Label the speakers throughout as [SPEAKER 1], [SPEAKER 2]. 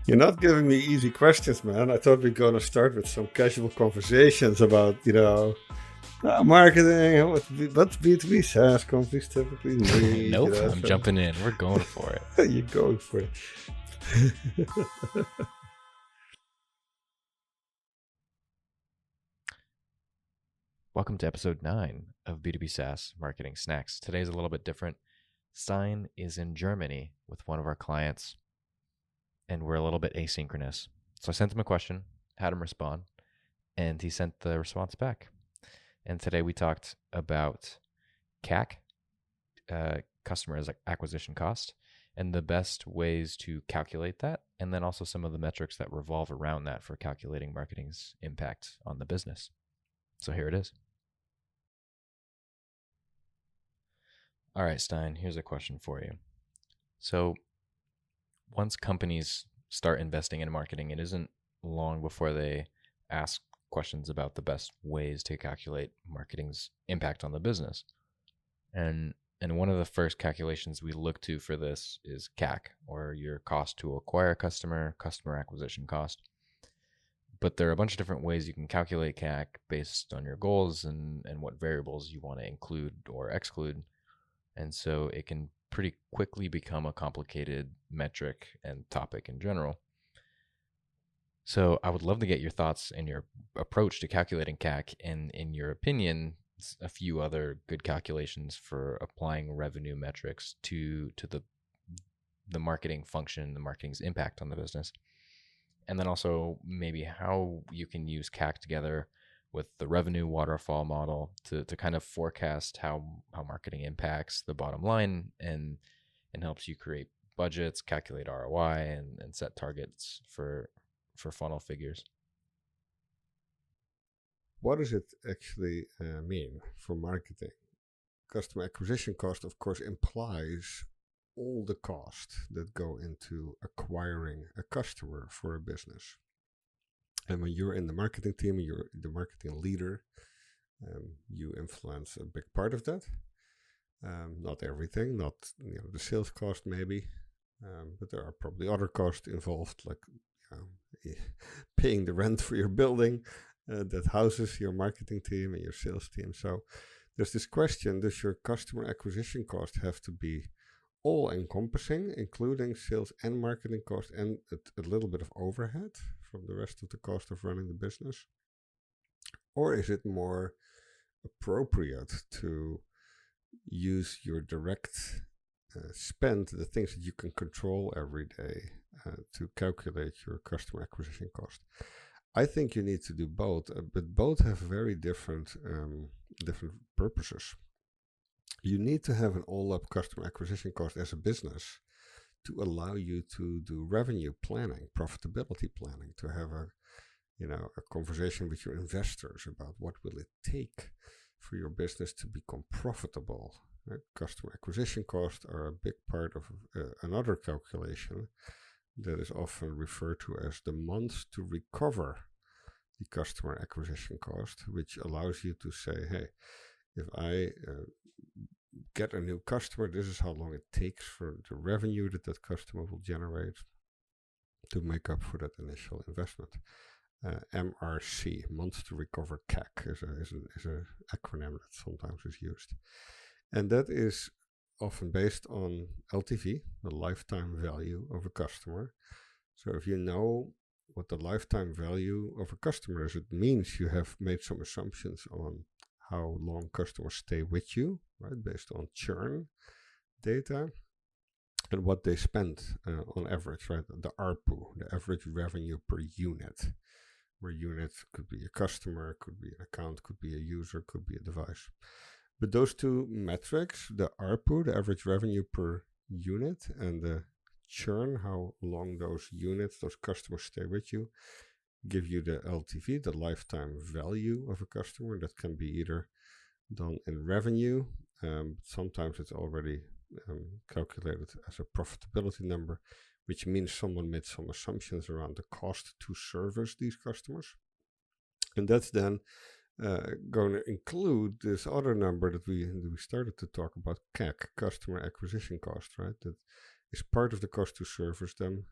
[SPEAKER 1] You're not giving me easy questions, man. I thought we are going to start with some casual conversations about, marketing, what B2B SaaS companies typically need.
[SPEAKER 2] Nope, I'm jumping in. We're going for it.
[SPEAKER 1] You're going for it.
[SPEAKER 2] Welcome to episode 9 of B2B SaaS Marketing Snacks. Today's a little bit different. Stein is in Germany with one of our clients, and we're a little bit asynchronous. So I sent him a question, had him respond, and he sent the response back. And today we talked about CAC, customer acquisition cost, and the best ways to calculate that, and then also some of the metrics that revolve around that for calculating marketing's impact on the business. So here it is. All right, Stein, here's a question for you. So once companies start investing in marketing, it isn't long before they ask questions about the best ways to calculate marketing's impact on the business. And one of the first calculations we look to for this is CAC, or your cost to acquire a customer acquisition cost. But there are a bunch of different ways you can calculate CAC based on your goals and what variables you want to include or exclude. And so it can pretty quickly become a complicated metric and topic in general. So I would love to get your thoughts and your approach to calculating CAC, and in your opinion, a few other good calculations for applying revenue metrics to the marketing function, the marketing's impact on the business. And then also maybe how you can use CAC together with the revenue waterfall model to kind of forecast how marketing impacts the bottom line and helps you create budgets, calculate ROI, and set targets for funnel figures.
[SPEAKER 1] What does it actually mean for marketing? Customer acquisition cost, of course, implies all the costs that go into acquiring a customer for a business. And when you're in the marketing team, you're the marketing leader, you influence a big part of that. Not everything, not the sales cost maybe, but there are probably other costs involved, like paying the rent for your building that houses your marketing team and your sales team. So there's this question, does your customer acquisition cost have to be all-encompassing, including sales and marketing cost and a little bit of overhead from the rest of the cost of running the business? Or is it more appropriate to use your direct spend, the things that you can control every day, to calculate your customer acquisition cost? I think you need to do both, but both have very different purposes. You need to have an all-up customer acquisition cost as a business to allow you to do revenue planning, profitability planning, to have a conversation with your investors about what will it take for your business to become profitable. Customer acquisition costs are a big part of another calculation that is often referred to as the months to recover the customer acquisition cost, which allows you to say, hey, if I get a new customer, this is how long it takes for the revenue that customer will generate to make up for that initial investment. MRC, months to recover CAC, is an acronym that sometimes is used. And that is often based on LTV, the lifetime value of a customer. So if you know what the lifetime value of a customer is, it means you have made some assumptions on how long customers stay with you, right, based on churn data and what they spend on average, right? The ARPU, the average revenue per unit, where unit could be a customer, could be an account, could be a user, could be a device. But those two metrics, the ARPU, the average revenue per unit, and the churn, how long those units, those customers stay with you, give you the LTV, the lifetime value of a customer. That can be either done in revenue. Sometimes it's already calculated as a profitability number, which means someone made some assumptions around the cost to service these customers. And that's then going to include this other number that we started to talk about, CAC, customer acquisition cost, right? That is part of the cost to service them.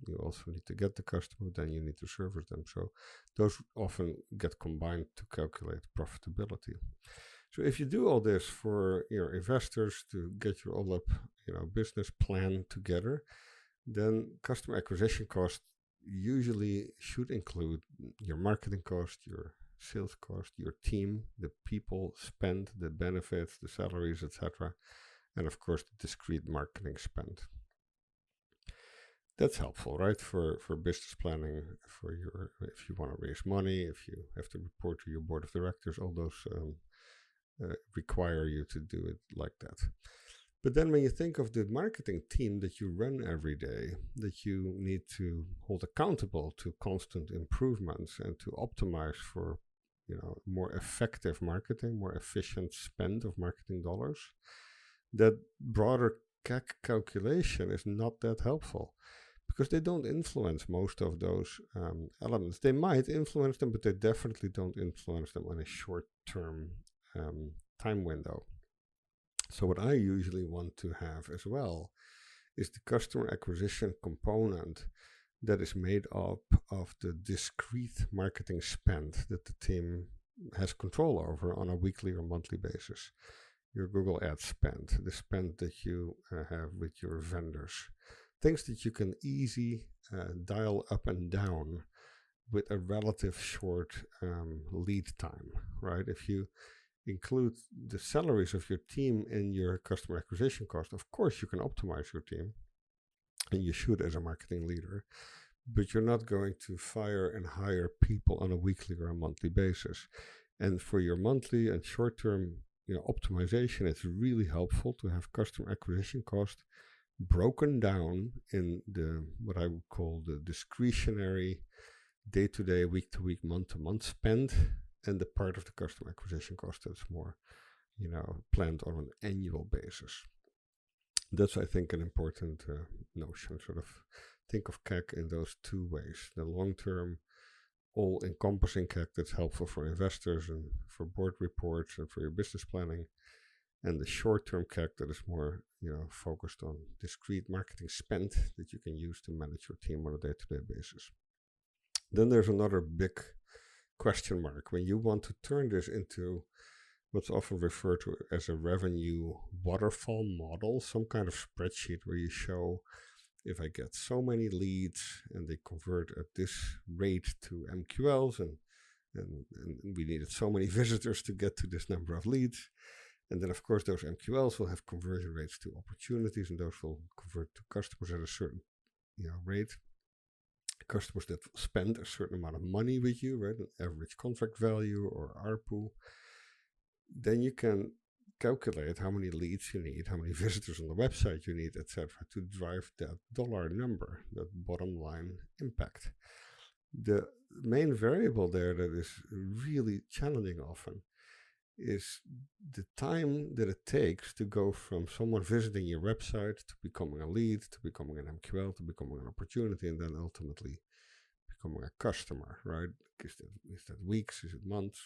[SPEAKER 1] You also need to get the customer, then you need to service them. So those often get combined to calculate profitability. So if you do all this for your investors to get your all up, business plan together, then customer acquisition cost usually should include your marketing cost, your sales cost, your team, the people spend, the benefits, the salaries, etc., and of course the discrete marketing spend. That's helpful, right? For business planning, if you want to raise money, if you have to report to your board of directors, all those require you to do it like that. But then when you think of the marketing team that you run every day, that you need to hold accountable to constant improvements and to optimize for more effective marketing, more efficient spend of marketing dollars, that broader CAC calculation is not that helpful because they don't influence most of those elements. They might influence them, but they definitely don't influence them on a short-term time window. So what I usually want to have as well is the customer acquisition component that is made up of the discrete marketing spend that the team has control over on a weekly or monthly basis. Your Google Ads spend, the spend that you have with your vendors, things that you can easily dial up and down with a relative short lead time, right? If you include the salaries of your team in your customer acquisition cost, of course you can optimize your team, and you should as a marketing leader, but you're not going to fire and hire people on a weekly or a monthly basis. And for your monthly and short-term optimization, it's really helpful to have customer acquisition cost broken down in what I would call the discretionary day-to-day, week-to-week, month-to-month spend, and the part of the customer acquisition cost that's more, planned on an annual basis. That's, I think, an important notion. Sort of think of CAC in those two ways. The long-term, all-encompassing CAC that's helpful for investors and for board reports and for your business planning, and the short-term CAC that is more, focused on discrete marketing spend that you can use to manage your team on a day-to-day basis. Then there's another big question mark. When you want to turn this into what's often referred to as a revenue waterfall model, some kind of spreadsheet where you show, if I get so many leads and they convert at this rate to MQLs, and we needed so many visitors to get to this number of leads. And then, of course, those MQLs will have conversion rates to opportunities, and those will convert to customers at a certain rate. Customers that spend a certain amount of money with you, right? An average contract value or ARPU. Then you can calculate how many leads you need, how many visitors on the website you need, etc., to drive that dollar number, that bottom line impact. The main variable there that is really challenging often is the time that it takes to go from someone visiting your website to becoming a lead, to becoming an MQL, to becoming an opportunity, and then ultimately becoming a customer, right? Is that weeks? Is it months?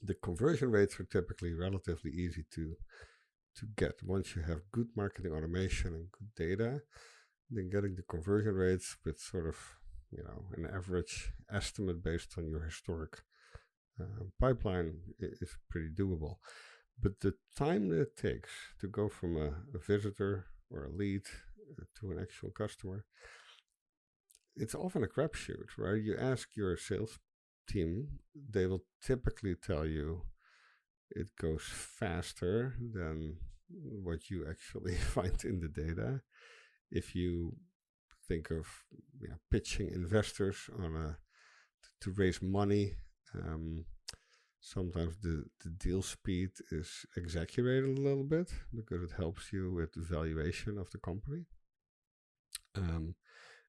[SPEAKER 1] The conversion rates are typically relatively easy to get. Once you have good marketing automation and good data, then getting the conversion rates with sort of, an average estimate based on your historic pipeline is pretty doable. But the time that it takes to go from a visitor or a lead to an actual customer, it's often a crapshoot, right? You ask your sales team, they will typically tell you it goes faster than what you actually find in the data. If you think of pitching investors to raise money, sometimes the deal speed is exaggerated a little bit because it helps you with the valuation of the company. And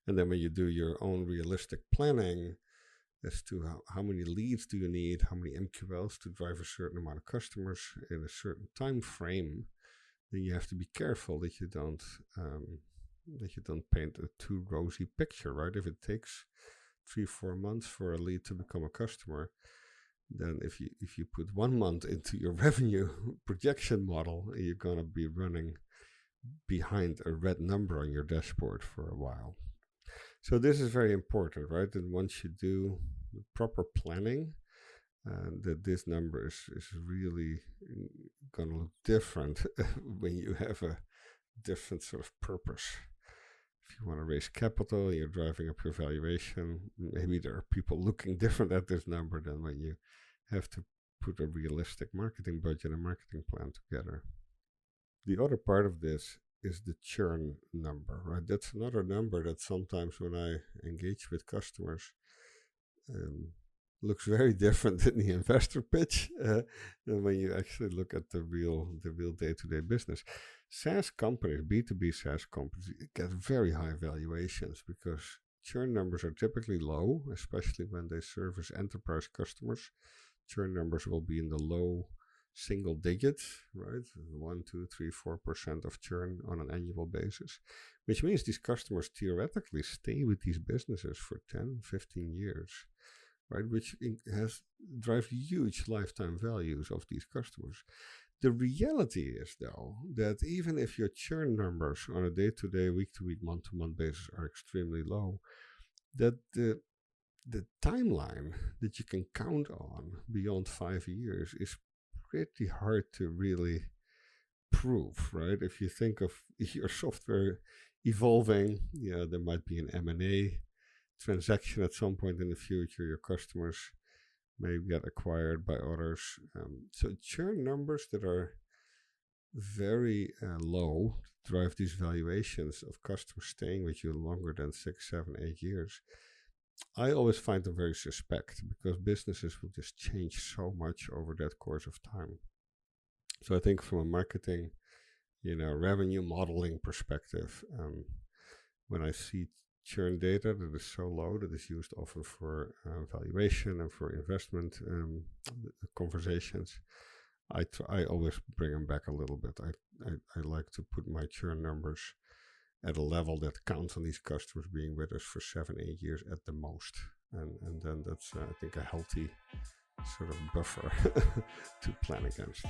[SPEAKER 1] then when you do your own realistic planning as to how many leads do you need, how many MQLs to drive a certain amount of customers in a certain time frame, then you have to be careful that you don't paint a too rosy picture, right? If it takes 3-4 months for a lead to become a customer, then if you put 1 month into your revenue projection model, you're going to be running behind a red number on your dashboard for a while. So this is very important, right? And once you do the proper planning, that this number is really going to look different when you have a different sort of purpose. If you want to raise capital, you're driving up your valuation, maybe there are people looking different at this number than when you have to put a realistic marketing budget and marketing plan together. The other part of this is the churn number, right? That's another number that sometimes when I engage with customers looks very different in the investor pitch than when you actually look at the real day-to-day business. SaaS companies, B2B SaaS companies, get very high valuations because churn numbers are typically low, especially when they service enterprise customers. Churn numbers will be in the low single digits, right? 1, 2, 3, 4% of churn on an annual basis, which means these customers theoretically stay with these businesses for 10, 15 years, right? Which drives huge lifetime values of these customers. The reality is, though, that even if your churn numbers on a day-to-day, week-to-week, month-to-month basis are extremely low, that the timeline that you can count on beyond 5 years is pretty hard to really prove, right? If you think of your software evolving, there might be an M&A transaction at some point in the future. Your customers may get acquired by others. So churn numbers that are very low drive these valuations of customers staying with you longer than 6, 7, 8 years. I always find them very suspect because businesses will just change so much over that course of time. So I think from a marketing, revenue modeling perspective, when I see churn data that is so low that is used often for valuation and for investment conversations, I always bring them back a little bit. I like to put my churn numbers at a level that counts on these customers being with us for 7, 8 years at the most. And then that's, I think, a healthy sort of buffer to plan against.